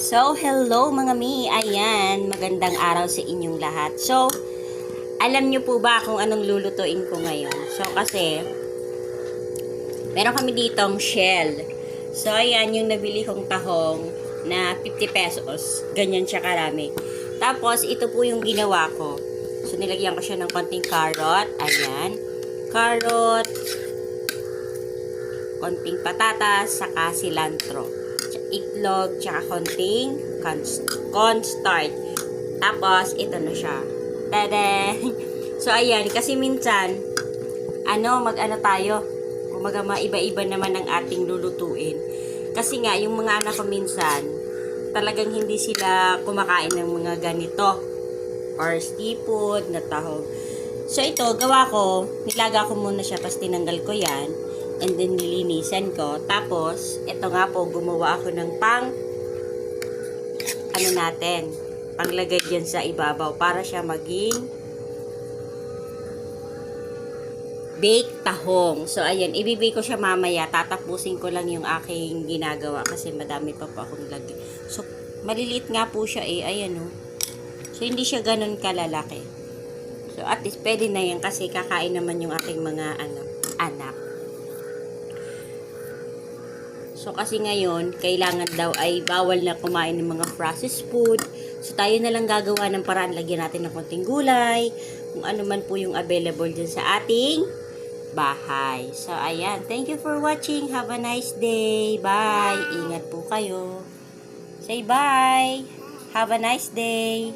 So, hello mga mi. Ayan, magandang araw sa inyong lahat. So, alam nyo po ba kung anong lulutuin ko ngayon? So, kasi, meron kami ditong shell. So, ayan, yung nabili kong tahong na 50 pesos. Ganyan siya karami. Tapos, ito po yung ginawa ko. So, nilagyan ko siya ng konting carrot. Ayan. Carrot, konting patatas, saka cilantro. Itlog, tsaka konting cornstarch. Tapos, ito na siya. Tada! So, ayan. Kasi minsan, mag-ano tayo. Kumaga, maiba-iba naman ang ating lulutuin. Kasi nga, yung mga anak ko minsan, talagang hindi sila kumakain ng mga ganito. Or seafood na tahog. So, ito, gawa ko, nilaga ko muna siya, tapos tinanggal ko yan. And then, nilinisan ko. Tapos, ito nga po, gumawa ako ng panglagay dyan sa ibabaw para siya maging baked tahong. So, ayan, ibibigay ko siya mamaya. Tatapusin ko lang yung aking ginagawa kasi madami pa po akong lagay. So, maliliit nga po siya ayan o. So, hindi siya ganun kalalaki. So, at least, pwede na yan kasi kakain naman yung aking mga anak. So, kasi ngayon, kailangan daw ay bawal na kumain ng mga processed food. So, tayo na lang gagawa ng paraan. Lagyan natin ng konting gulay. Kung ano man po yung available dyan sa ating bahay. So, ayan. Thank you for watching. Have a nice day. Bye. Ingat po kayo. Say bye. Have a nice day.